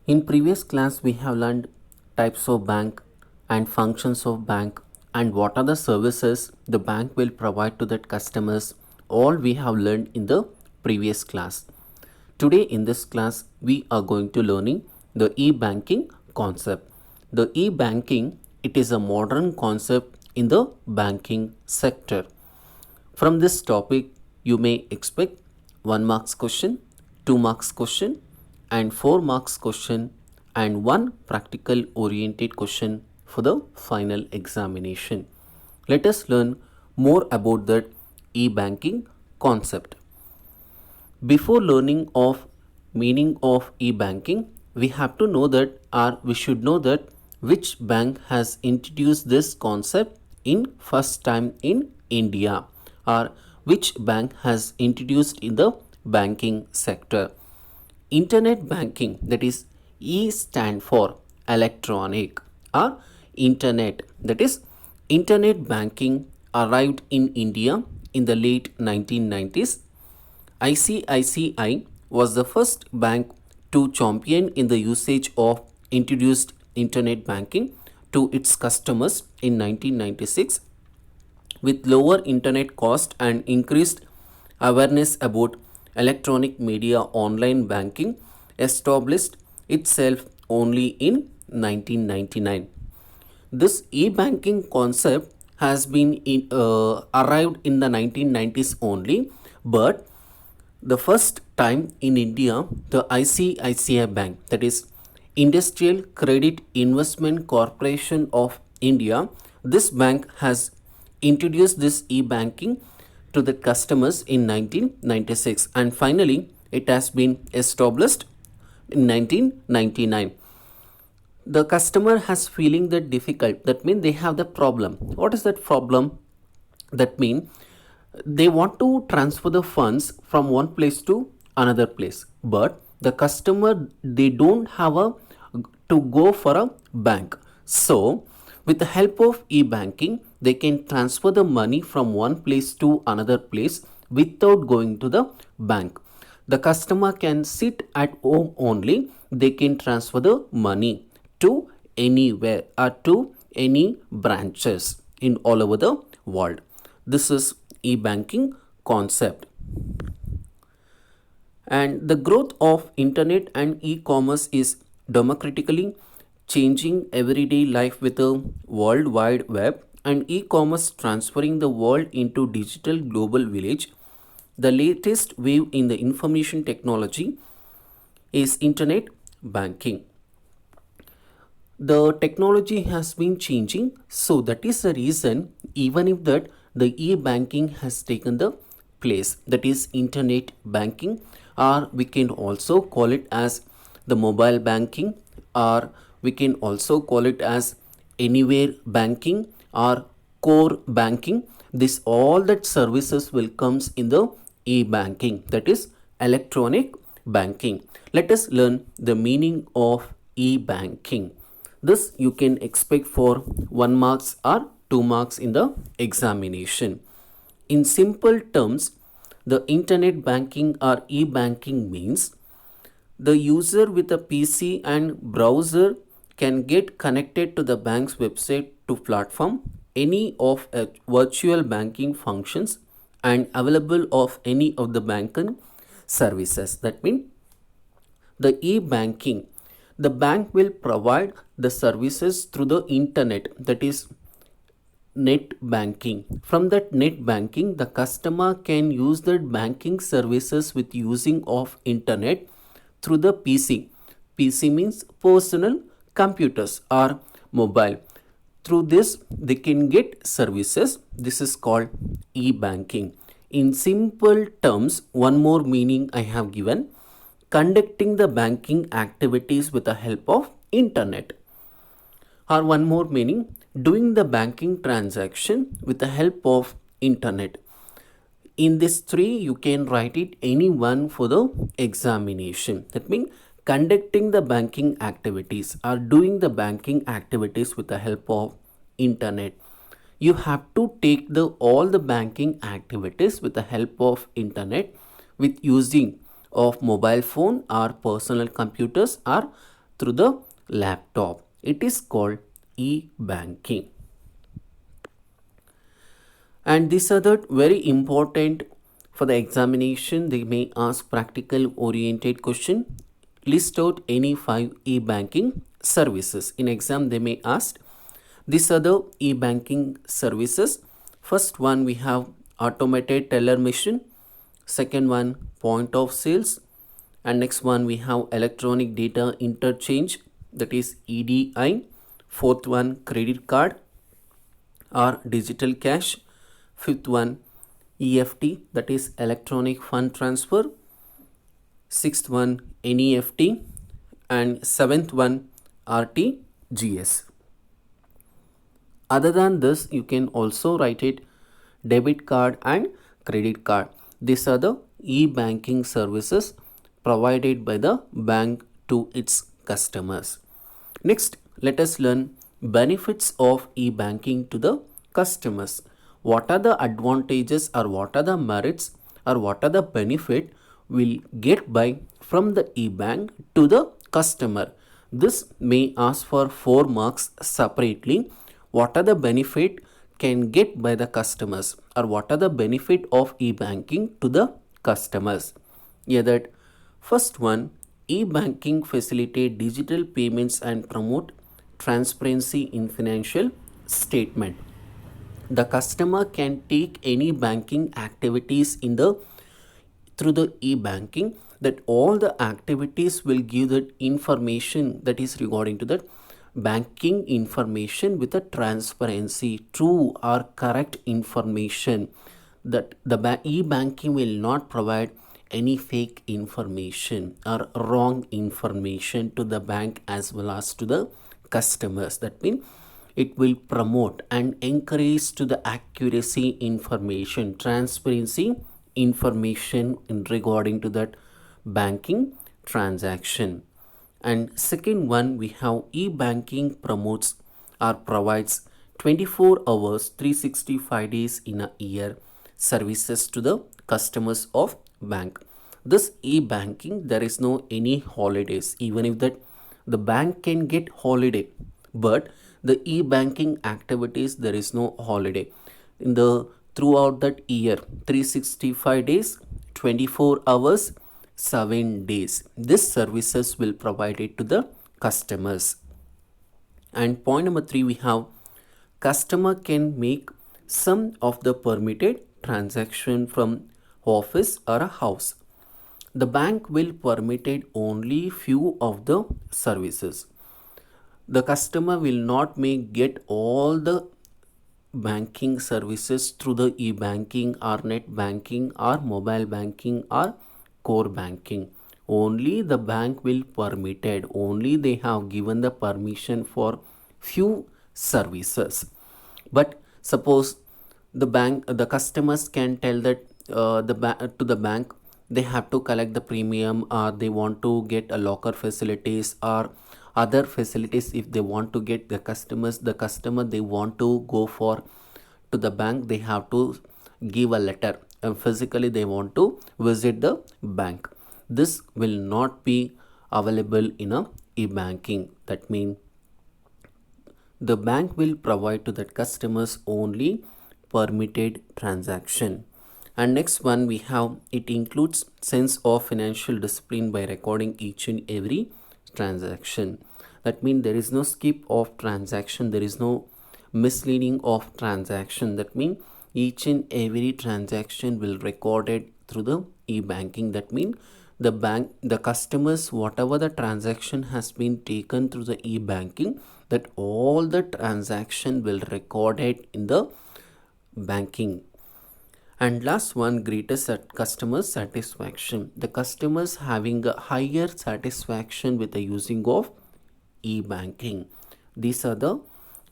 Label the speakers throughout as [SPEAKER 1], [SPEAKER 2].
[SPEAKER 1] In previous class, we have learned types of bank and functions of bank and what are the services the bank will provide to the customers. All we have learned in the previous class. Today in this class, we are going to learning the e-banking concept. The e-banking, it is a modern concept in the banking sector. From this topic, you may expect 1 marks question, 2 marks question and 4 marks question and one practical oriented question for the final examination. Let us learn more about that e-banking concept. Before learning of meaning of e-banking, we have to know that or we should know that which bank has introduced this concept in first time in India or which bank has introduced in the banking sector. Internet banking, that is E stand for electronic or internet, that is internet banking arrived in India in the late 1990s. ICICI was the first bank to champion in the usage of introduced internet banking to its customers in 1996. With lower internet cost and increased awareness about electronic media, online banking established itself only in 1999. This e-banking concept has been arrived in the 1990s only, but the first time in India, the ICICI Bank, that is Industrial Credit Investment Corporation of India, this bank has introduced this e-banking to the customers in 1996 and finally it has been established in 1999. The customer has feeling that difficult, that means they have the problem. What is that problem? That means they want to transfer the funds from one place to another place, but the customer, they don't have a to go for a bank. So with the help of e-banking, they can transfer the money from one place to another place without going to the bank. The customer can sit at home only. They can transfer the money to anywhere or to any branches in all over the world. This is e-banking concept. And the growth of internet and e-commerce is democratically changing everyday life with a world wide web and e-commerce transferring the world into digital global village. The latest wave in the information technology is internet banking. The technology has been changing, so that is the reason even if that the e-banking has taken the place, that is internet banking, or we can also call it as the mobile banking, or we can also call it as anywhere banking or core banking. This all that services will comes in the e-banking, that is electronic banking. Let us learn the meaning of e-banking. This you can expect for 1 marks or 2 marks in the examination. In simple terms, the internet banking or e-banking means the user with a PC and browser can get connected to the bank's website to platform any of a virtual banking functions and available of any of the banking services. That means the e-banking, the bank will provide the services through the internet, that is net banking. From that net banking, the customer can use the banking services with using of internet through the PC. PC means personal computers or mobile. Through this, they can get services. This is called e-banking. In simple terms, one more meaning I have given: conducting the banking activities with the help of internet. Or one more meaning, doing the banking transaction with the help of internet. In this three, you can write it any one for the examination. That means conducting the banking activities or doing the banking activities with the help of internet. You have to take the all the banking activities with the help of internet with using of mobile phone or personal computers or through the laptop. It is called e-banking. And this other very important for the examination, they may ask practical oriented question. List out any 5 e-banking services. In exam, they may ask these other e-banking services. First one, we have automated teller machine. Second one, point of sales. And next one, we have electronic data interchange, that is EDI. Fourth one, credit card or digital cash. Fifth one, EFT, that is electronic fund transfer. Sixth one, NEFT. And seventh one, RTGS. Other than this, you can also write it debit card and credit card. These are the e-banking services provided by the bank to its customers. Next, let us learn benefits of e-banking to the customers. What are the advantages or what are the merits or what are the benefit we'll get by from the e-bank to the customer? This may ask for 4 marks separately. What are the benefit can get by the customers or what are the benefit of e-banking to the customers? Yeah, that first one, e-banking facilitate digital payments and promote transparency in financial statement. The customer can take any banking activities in the through the e-banking, that all the activities will give that information that is regarding to that banking information with a transparency, true or correct information, that the e-banking will not provide any fake information or wrong information to the bank as well as to the customers. That means it will promote and encourage to the accuracy information, transparency information in regarding to that banking transaction. And second one, we have e-banking promotes or provides 24 hours 365 days in a year services to the customers of bank. This e-banking, there is no any holidays, even if that the bank can get holiday, but the e-banking activities, there is no holiday in the throughout that year, 365 days, 24 hours, 7 days. This services will provide it to the customers. And point number 3, we have customer can make some of the permitted transaction from office or a house. The bank will permitted only few of the services. The customer will not get all the banking services through the e-banking or net banking or mobile banking or core banking. Only the bank will permitted, only they have given the permission for few services. But suppose the customers can tell that to the bank, they have to collect the premium or they want to get a locker facilities or other facilities. If they want to get the customer they want to go for to the bank, they have to give a letter and physically they want to visit the bank. This will not be available in a e-banking. That means the bank will provide to the customers only permitted transaction. And next one, we have it includes sense of financial discipline by recording each and every transaction. That means there is no skip of transaction, there is no misleading of transaction. That means each and every transaction will recorded through the e-banking. That means the customers, whatever the transaction has been taken through the e-banking, that all the transaction will recorded in the banking. And last one, greatest customer satisfaction. The customers having a higher satisfaction with the using of e-banking. These are the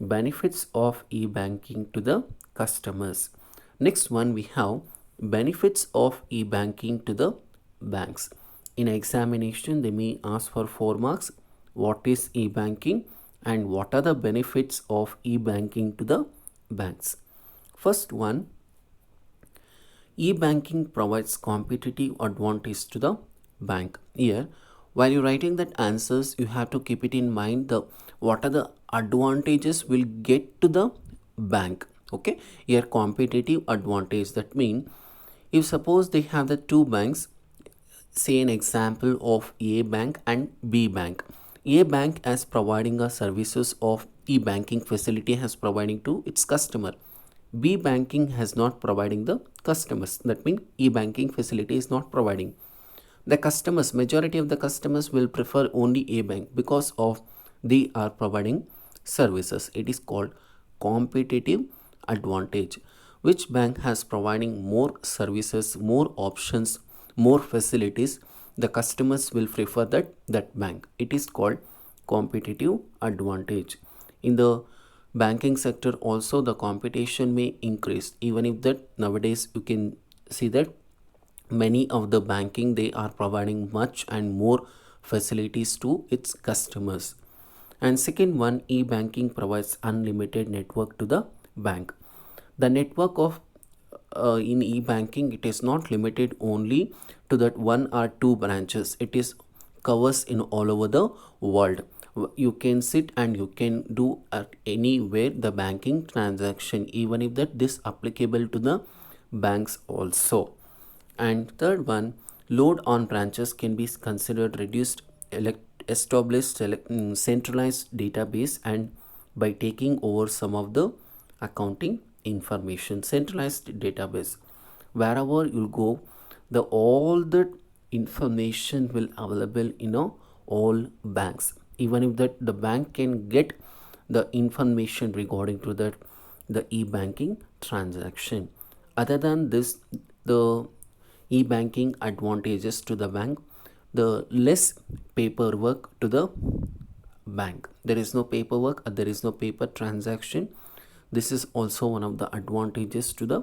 [SPEAKER 1] benefits of e-banking to the customers. Next one, we have benefits of e-banking to the banks. In examination, they may ask for 4 marks. What is e-banking and what are the benefits of e-banking to the banks? First one, e-banking provides competitive advantage to the bank. Here, While you're writing that answers, you have to keep it in mind the what are the advantages will get to the bank. Okay, here competitive advantage, that mean if suppose they have the two banks, say an example of A bank and B bank. A bank as providing a services of e-banking facility has providing to its customer. B banking has not providing the customers. That means e-banking facility is not providing. The customers, majority of the customers will prefer only A bank because of they are providing services. It is called competitive advantage. Which bank has providing more services, more options, more facilities, the customers will prefer that bank. It is called competitive advantage. In the banking sector also the competition may increase, even if that nowadays you can see that many of the banking they are providing much and more facilities to its customers. And second one, e-banking provides unlimited network to the bank. The network of in e-banking, it is not limited only to that one or two branches. It is covers in all over the world. You can sit and you can do at anywhere the banking transaction, even if that this applicable to the banks also. And third one, load on branches can be considered reduced, established centralized database, and by taking over some of the accounting information. Centralized database, wherever you go, the all the information will available in all banks. Even if that the bank can get the information regarding to that the e-banking transaction. Other than this, the e-banking advantages to the bank, the less paperwork to the bank. There is no paperwork, there is no paper transaction. This is also one of the advantages to the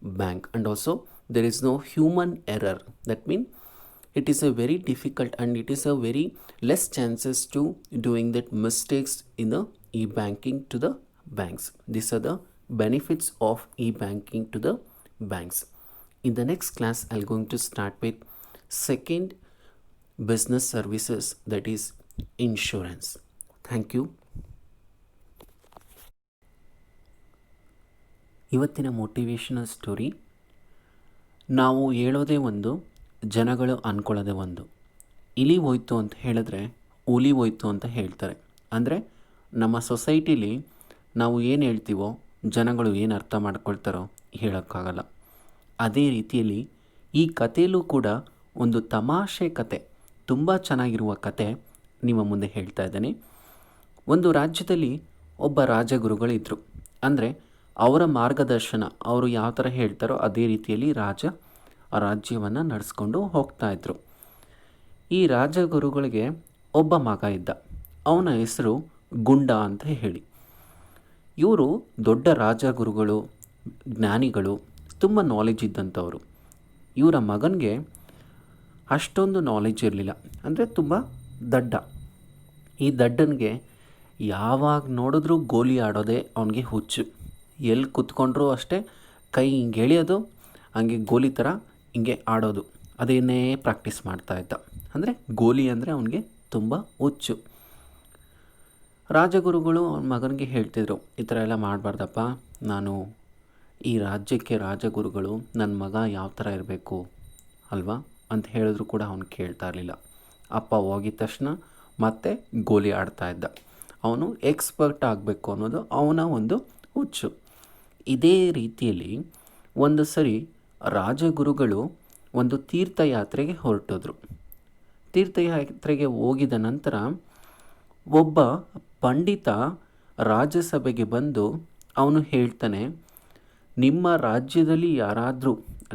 [SPEAKER 1] bank. And also there is no human error. That means it is a very difficult and it is a very less chances to doing that mistakes in the e-banking to the banks. These are the benefits of e-banking to the banks. In the next class, I'm going to start with second business services, that is insurance. Thank you. ಇವತ್ತಿನ motivational story, ನಾವು ಹೇಳೋದೇ ಒಂದು, ಜನಗಳು ಅಂದ್ಕೊಳ್ಳೋದೇ ಒಂದು. ಇಲಿ ಹೋಯ್ತು ಅಂತ ಹೇಳಿದ್ರೆ ಹುಲಿ ಹೋಯ್ತು ಅಂತ ಹೇಳ್ತಾರೆ. ಅಂದರೆ ನಮ್ಮ ಸೊಸೈಟಿಲಿ ನಾವು ಏನು ಹೇಳ್ತೀವೋ ಜನಗಳು ಏನು ಅರ್ಥ ಮಾಡ್ಕೊಳ್ತಾರೋ ಹೇಳೋಕ್ಕಾಗಲ್ಲ. ಅದೇ ರೀತಿಯಲ್ಲಿ ಈ ಕಥೆಯಲ್ಲೂ ಕೂಡ ಒಂದು ತಮಾಷೆ ಕತೆ, ತುಂಬ ಚೆನ್ನಾಗಿರುವ ಕತೆ ನಿಮ್ಮ ಮುಂದೆ ಹೇಳ್ತಾ ಇದ್ದೇನೆ. ಒಂದು ರಾಜ್ಯದಲ್ಲಿ ಒಬ್ಬ ರಾಜಗುರುಗಳಿದ್ದರು. ಅಂದರೆ ಅವರ ಮಾರ್ಗದರ್ಶನ, ಅವರು ಯಾವ ಥರ ಹೇಳ್ತಾರೋ ಅದೇ ರೀತಿಯಲ್ಲಿ ರಾಜ್ಯವನ್ನು ನಡೆಸ್ಕೊಂಡು ಹೋಗ್ತಾ ಇದ್ದರು. ಈ ರಾಜಗುರುಗಳಿಗೆ ಒಬ್ಬ ಮಗ ಇದ್ದ. ಅವನ ಹೆಸರು ಗುಂಡ ಅಂತ ಹೇಳಿ. ಇವರು ದೊಡ್ಡ ರಾಜಗುರುಗಳು, ಜ್ಞಾನಿಗಳು, ತುಂಬ ನಾಲೆಜ್ ಇದ್ದಂಥವರು. ಇವರ ಮಗನಿಗೆ ಅಷ್ಟೊಂದು ನಾಲೆಜ್ ಇರಲಿಲ್ಲ, ಅಂದರೆ ತುಂಬ ದಡ್ಡ. ಈ ದಡ್ಡನಿಗೆ ಯಾವಾಗ ನೋಡಿದ್ರೂ ಗೋಲಿ ಆಡೋದೇ ಅವನಿಗೆ ಹುಚ್ಚು. ಎಲ್ಲಿ ಕೂತ್ಕೊಂಡ್ರೂ ಅಷ್ಟೇ ಕೈ ಹಿಂಗೆ ಎಳೆಯೋದು, ಹಂಗೆ ಗೋಲಿ ಥರ ಹಿಂಗೆ ಆಡೋದು, ಅದೇನೇ ಪ್ರಾಕ್ಟೀಸ್ ಮಾಡ್ತಾಯಿದ್ದ. ಅಂದರೆ ಗೋಲಿ ಅಂದರೆ ಅವನಿಗೆ ತುಂಬ ಹುಚ್ಚು. ರಾಜಗುರುಗಳು ಅವನ ಮಗನಿಗೆ ಹೇಳ್ತಿದ್ರು, ಈ ಥರ ಎಲ್ಲ ಮಾಡಬಾರ್ದಪ್ಪ, ನಾನು ಈ ರಾಜ್ಯಕ್ಕೆ ರಾಜಗುರುಗಳು, ನನ್ನ ಮಗ ಯಾವ ಥರ ಇರಬೇಕು ಅಲ್ವಾ ಅಂತ ಹೇಳಿದ್ರು ಕೂಡ ಅವನು ಕೇಳ್ತಾ ಇರಲಿಲ್ಲ. ಅಪ್ಪ ಹೋಗಿದ ತಕ್ಷಣ ಮತ್ತೆ ಗೋಲಿ ಆಡ್ತಾ ಇದ್ದ. ಅವನು ಎಕ್ಸ್ಪರ್ಟ್ ಆಗಬೇಕು ಅನ್ನೋದು ಅವನ ಒಂದು ಹುಚ್ಚು. ಇದೇ ರೀತಿಯಲ್ಲಿ ಒಂದು ಸರಿ ರಾಜಗುರುಗಳು ಒಂದು ತೀರ್ಥಯಾತ್ರೆಗೆ ಹೊರಟಿದ್ರು. ತೀರ್ಥಯಾತ್ರೆಗೆ ಹೋಗಿದ ನಂತರ ಒಬ್ಬ ಪಂಡಿತ ರಾಜ್ಯಸಭೆಗೆ ಬಂದು ಅವನು ಹೇಳ್ತಾನೆ, ನಿಮ್ಮ ರಾಜ್ಯದಲ್ಲಿ ಯಾರಾದರೂ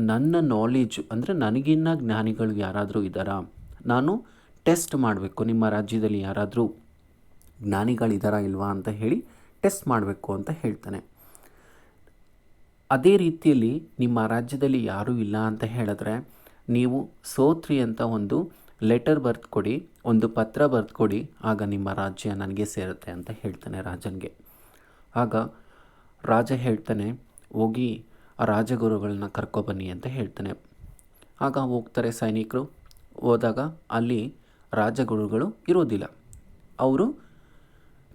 [SPEAKER 1] ನನ್ನ ನಾಲೆಜು, ಅಂದರೆ ನನಗಿನ್ನ ಜ್ಞಾನಿಗಳು ಯಾರಾದರೂ ಇದ್ದಾರಾ, ನಾನು ಟೆಸ್ಟ್ ಮಾಡಬೇಕು, ನಿಮ್ಮ ರಾಜ್ಯದಲ್ಲಿ ಯಾರಾದರೂ ಜ್ಞಾನಿಗಳಿದ್ದಾರಾ ಇಲ್ವಾ ಅಂತ ಹೇಳಿ ಟೆಸ್ಟ್ ಮಾಡಬೇಕು ಅಂತ ಹೇಳ್ತಾನೆ. ಅದೇ ರೀತಿಯಲ್ಲಿ ನಿಮ್ಮ ರಾಜ್ಯದಲ್ಲಿ ಯಾರೂ ಇಲ್ಲ ಅಂತ ಹೇಳಿದ್ರೆ ನೀವು ಸೋತ್ರಿ ಅಂತ ಒಂದು ಲೆಟರ್ ಬರೆದು ಕೊಡಿ, ಒಂದು ಪತ್ರ ಬರೆದು ಕೊಡಿ, ಆಗ ನಿಮ್ಮ ರಾಜ್ಯ ನನಗೆ ಸೇರುತ್ತೆ ಅಂತ ಹೇಳ್ತಾನೆ ರಾಜನಿಗೆ. ಆಗ ರಾಜ ಹೇಳ್ತಾನೆ, ಹೋಗಿ ಆ ರಾಜಗುರುಗಳನ್ನ ಕರ್ಕೊಬನ್ನಿ ಅಂತ ಹೇಳ್ತಾನೆ. ಆಗ ಹೋಗ್ತಾರೆ ಸೈನಿಕರು. ಹೋದಾಗ ಅಲ್ಲಿ ರಾಜಗುರುಗಳು ಇರೋದಿಲ್ಲ. ಅವರು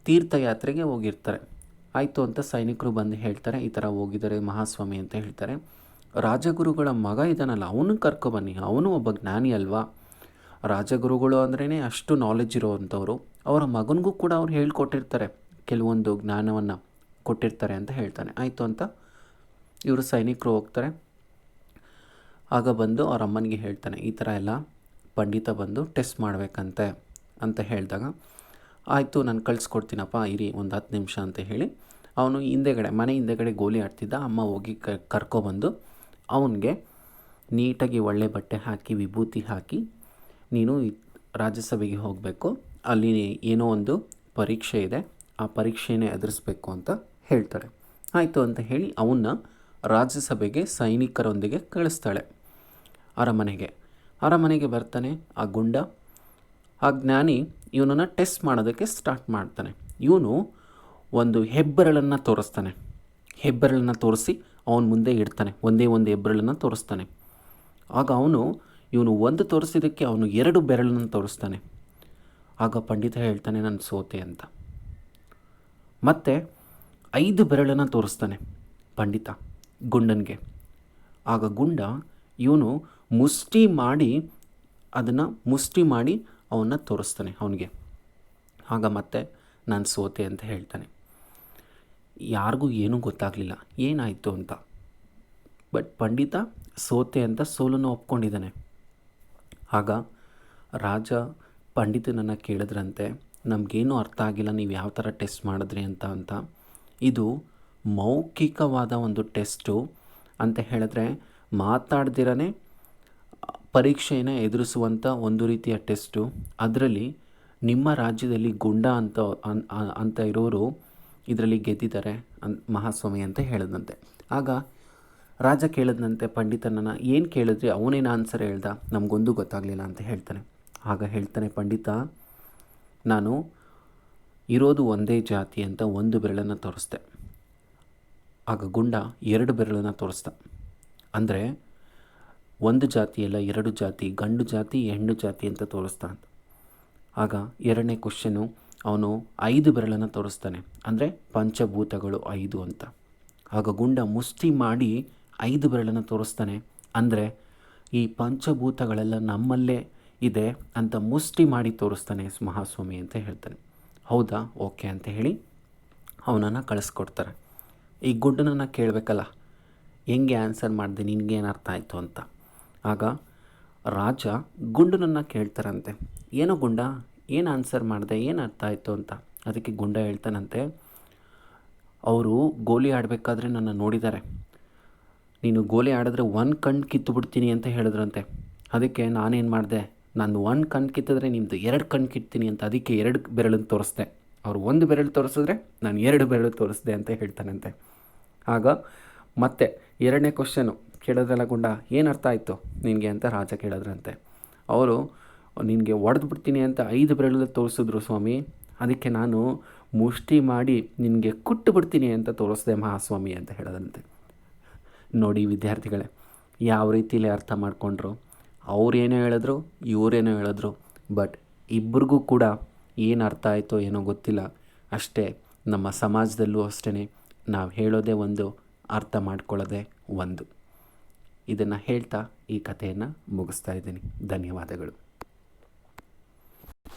[SPEAKER 1] ತೀರ್ಥಯಾತ್ರೆಗೆ ಹೋಗಿರ್ತಾರೆ. ಆಯಿತು ಅಂತ ಸೈನಿಕರು ಬಂದು ಹೇಳ್ತಾರೆ, ಈ ಥರ ಹೋಗಿದ್ದಾರೆ ಮಹಾಸ್ವಾಮಿ ಅಂತ ಹೇಳ್ತಾರೆ. ರಾಜಗುರುಗಳ ಮಗ ಇದ್ದಾನಲ್ಲ, ಅವನು ಕರ್ಕೊಬನ್ನಿ, ಅವನು ಒಬ್ಬ ಜ್ಞಾನಿ ಅಲ್ವಾ. ರಾಜಗುರುಗಳು ಅಂದ್ರೇ ಅಷ್ಟು ನಾಲೆಜ್ ಇರೋವಂಥವ್ರು. ಅವರ ಮಗನಿಗೂ ಕೂಡ ಅವ್ರು ಹೇಳ್ಕೊಟ್ಟಿರ್ತಾರೆ, ಕೆಲವೊಂದು ಜ್ಞಾನವನ್ನು ಕೊಟ್ಟಿರ್ತಾರೆ ಅಂತ ಹೇಳ್ತಾನೆ. ಆಯಿತು ಅಂತ ಇವರು ಸೈನಿಕರು ಹೋಗ್ತಾರೆ. ಆಗ ಬಂದು ಅವ್ರ ಅಮ್ಮನಿಗೆ ಹೇಳ್ತಾನೆ, ಈ ಥರ ಎಲ್ಲ ಪಂಡಿತ ಬಂದು ಟೆಸ್ಟ್ ಮಾಡಬೇಕಂತೆ ಅಂತ ಹೇಳಿದಾಗ, ಆಯಿತು ನಾನು ಕಳಿಸ್ಕೊಡ್ತೀನಪ್ಪ ಇರಿ ಒಂದು 10 ನಿಮಿಷ ಅಂತ ಹೇಳಿ ಅವನು ಮನೆ ಹಿಂದೆಗಡೆ ಗೋಲಿ ಆಡ್ತಿದ್ದ. ಅಮ್ಮ ಹೋಗಿ ಕರ್ಕೊಬಂದು ಅವನಿಗೆ ನೀಟಾಗಿ ಒಳ್ಳೆ ಬಟ್ಟೆ ಹಾಕಿ ವಿಭೂತಿ ಹಾಕಿ, ನೀನು ರಾಜ್ಯಸಭೆಗೆ ಹೋಗಬೇಕು, ಅಲ್ಲಿ ಏನೋ ಒಂದು ಪರೀಕ್ಷೆ ಇದೆ, ಆ ಪರೀಕ್ಷೆನೇ ಎದುರಿಸ್ಬೇಕು ಅಂತ ಹೇಳ್ತಾರೆ. ಆಯಿತು ಅಂತ ಹೇಳಿ ಅವನ್ನ ರಾಜ್ಯಸಭೆಗೆ ಸೈನಿಕರೊಂದಿಗೆ ಕಳಿಸ್ತಾಳೆ. ಅರಮನೆಗೆ ಬರ್ತಾನೆ ಆ ಗುಂಡ. ಆ ಜ್ಞಾನಿ ಇವನನ್ನು ಟೆಸ್ಟ್ ಮಾಡೋದಕ್ಕೆ ಸ್ಟಾರ್ಟ್ ಮಾಡ್ತಾನೆ. ಇವನು ಒಂದು ಹೆಬ್ಬೆರಳನ್ನು ತೋರಿಸ್ತಾನೆ. ಹೆಬ್ಬೆರಳನ್ನು ತೋರಿಸಿ ಅವನ ಮುಂದೆ ಇಡ್ತಾನೆ. ಒಂದೇ ಒಂದು ಹೆಬ್ಬೆರಳನ್ನು ತೋರಿಸ್ತಾನೆ. ಆಗ ಇವನು ಒಂದು ತೋರಿಸಿದ್ದಕ್ಕೆ ಅವನು 2 ಬೆರಳನ್ನು ತೋರಿಸ್ತಾನೆ. ಆಗ ಪಂಡಿತ ಹೇಳ್ತಾನೆ, ನಾನು ಸೋತೆ ಅಂತ. ಮತ್ತೆ 5 ಬೆರಳನ್ನು ತೋರಿಸ್ತಾನೆ ಪಂಡಿತ ಗುಂಡನಿಗೆ. ಆಗ ಗುಂಡ ಇವನು ಮುಷ್ಟಿ ಮಾಡಿ ಅವನ್ನ ತೋರಿಸ್ತಾನೆ ಅವನಿಗೆ. ಆಗ ಮತ್ತೆ ನಾನು ಸೋತೆ ಅಂತ ಹೇಳ್ತಾನೆ. ಯಾರಿಗೂ ಏನೂ ಗೊತ್ತಾಗಲಿಲ್ಲ ಏನಾಯಿತು ಅಂತ. ಬಟ್ ಪಂಡಿತ ಸೋತೆ ಅಂತ ಸೋಲನ್ನು ಒಪ್ಕೊಂಡಿದ್ದಾನೆ. ಆಗ ರಾಜ ಪಂಡಿತನನ್ನು ಕೇಳಿದ್ರಂತೆ, ನಮಗೇನೂ ಅರ್ಥ ಆಗಿಲ್ಲ, ನೀವು ಯಾವ ಥರ ಟೆಸ್ಟ್ ಮಾಡಿದ್ರಿ ಅಂತ. ಇದು ಮೌಖಿಕವಾದ ಒಂದು ಟೆಸ್ಟು ಅಂತ ಹೇಳಿದ್ರೆ, ಮಾತಾಡ್ದಿರೇ ಪರೀಕ್ಷೆಯನ್ನು ಎದುರಿಸುವಂಥ ಒಂದು ರೀತಿಯ ಟೆಸ್ಟು. ಅದರಲ್ಲಿ ನಿಮ್ಮ ರಾಜ್ಯದಲ್ಲಿ ಗುಂಡ ಅಂತ ಇರೋರು ಇದರಲ್ಲಿ ಗೆದ್ದಿದ್ದಾರೆ ಮಹಾಸ್ವಾಮಿ ಅಂತ ಹೇಳಿದಂತೆ. ಆಗ ರಾಜ ಕೇಳಿದಂತೆ ಪಂಡಿತನನ್ನು, ಏನು ಕೇಳಿದ್ರಿ? ಅವನೇನು ಆನ್ಸರ್ ಹೇಳ್ದ? ನಮಗೊಂದು ಗೊತ್ತಾಗಲಿಲ್ಲ ಅಂತ ಹೇಳ್ತಾನೆ. ಆಗ ಹೇಳ್ತಾನೆ ಪಂಡಿತ, ನಾನು ಇರೋದು ಒಂದೇ ಜಾತಿ ಅಂತ 1 ಬೆರಳನ್ನು ತೋರಿಸ್ದೆ. ಆಗ ಗುಂಡ 2 ಬೆರಳನ್ನು ತೋರಿಸ್ದ. ಅಂದರೆ 1 ಜಾತಿಯಲ್ಲ 2 ಜಾತಿ, ಗಂಡು ಜಾತಿ ಹೆಣ್ಣು ಜಾತಿ ಅಂತ ತೋರಿಸ್ತಾ ಅಂತ. ಆಗ 2ನೇ ಕ್ವಶನು ಅವನು 5 ಬೆರಳನ್ನು ತೋರಿಸ್ತಾನೆ. ಅಂದರೆ ಪಂಚಭೂತಗಳು 5 ಅಂತ. ಆಗ ಗುಂಡ ಮುಷ್ಟಿ ಮಾಡಿ 5 ಬೆರಳನ್ನು ತೋರಿಸ್ತಾನೆ. ಅಂದರೆ ಈ ಪಂಚಭೂತಗಳೆಲ್ಲ ನಮ್ಮಲ್ಲೇ ಇದೆ ಅಂತ ಮುಷ್ಟಿ ಮಾಡಿ ತೋರಿಸ್ತಾನೆ ಮಹಾಸ್ವಾಮಿ ಅಂತ ಹೇಳ್ತಾನೆ. ಹೌದಾ, ಓಕೆ ಅಂತ ಹೇಳಿ ಅವನನ್ನು ಕಳಿಸ್ಕೊಡ್ತಾರೆ. ಈ ಗುಂಡನನ್ನು ಕೇಳಬೇಕಲ್ಲ, ಹೆಂಗೆ ಆನ್ಸರ್ ಮಾಡಿದೆ, ನಿನಗೇನು ಅರ್ಥ ಆಯಿತು ಅಂತ. ಆಗ ರಾಜ ಗುಂಡನನ್ನು ಕೇಳ್ತಾರಂತೆ, ಏನೋ ಗುಂಡ, ಏನು ಆನ್ಸರ್ ಮಾಡಿದೆ, ಏನು ಅರ್ಥ ಆಯಿತು ಅಂತ. ಅದಕ್ಕೆ ಗುಂಡ ಹೇಳ್ತಾನಂತೆ, ಅವರು ಗೋಲಿ ಆಡಬೇಕಾದ್ರೆ ನನ್ನ ನೋಡಿದ್ದಾರೆ, ನೀನು ಗೋಲಿ ಆಡಿದ್ರೆ 1 ಕಣ್ಣು ಕಿತ್ತು ಬಿಡ್ತೀನಿ ಅಂತ ಹೇಳಿದ್ರಂತೆ. ಅದಕ್ಕೆ ನಾನೇನು ಮಾಡಿದೆ, ನಾನು 1 ಕಣ್ಣು ಕಿತ್ತಿದ್ರೆ ನಿಮ್ಮದು 2 ಕಣ್ಣು ಕಿತ್ತೀನಿ ಅಂತ, ಅದಕ್ಕೆ 2 ಬೆರಳನ್ನು ತೋರಿಸ್ದೆ. ಅವ್ರು 1 ಬೆರಳು ತೋರಿಸಿದ್ರೆ ನಾನು 2 ಬೆರಳು ತೋರಿಸ್ದೆ ಅಂತ ಹೇಳ್ತಾನಂತೆ. ಆಗ ಮತ್ತೆ 2ನೇ ಕ್ವಶನು ಕೇಳಿದ್ರಲ್ಲ ಗುಂಡ, ಏನು ಅರ್ಥ ಆಯಿತು ನಿನಗೆ ಅಂತ ರಾಜ ಕೇಳಿದ್ರಂತೆ. ಅವರು ನಿನಗೆ ಹೊಡೆದು ಬಿಡ್ತೀನಿ ಅಂತ 5 ಬೆರಳು ತೋರಿಸಿದ್ರು ಸ್ವಾಮಿ, ಅದಕ್ಕೆ ನಾನು ಮುಷ್ಟಿ ಮಾಡಿ ನಿನಗೆ ಕುಟ್ಟು ಬಿಡ್ತೀನಿ ಅಂತ ತೋರಿಸ್ದೆ ಮಹಾಸ್ವಾಮಿ ಅಂತ ಹೇಳೋದಂತೆ. ನೋಡಿ ವಿದ್ಯಾರ್ಥಿಗಳೇ, ಯಾವ ರೀತಿಯಲ್ಲಿ ಅರ್ಥ ಮಾಡಿಕೊಂಡ್ರು. ಅವ್ರೇನೋ ಹೇಳಿದ್ರು, ಇವರೇನೋ ಹೇಳಿದ್ರು, ಬಟ್ ಇಬ್ಬರಿಗೂ ಕೂಡ ಏನು ಅರ್ಥ ಆಯಿತೋ ಏನೋ ಗೊತ್ತಿಲ್ಲ. ಅಷ್ಟೇ, ನಮ್ಮ ಸಮಾಜದಲ್ಲೂ ಅಷ್ಟೇ, ನಾವು ಹೇಳೋದೇ ಒಂದು, ಅರ್ಥ ಮಾಡ್ಕೊಳ್ಳೋದೇ ಒಂದು. ಇದನ್ನು ಹೇಳ್ತಾ ಈ ಕಥೆಯನ್ನು ಮುಗಿಸ್ತಾ ಇದ್ದೀನಿ. ಧನ್ಯವಾದಗಳು.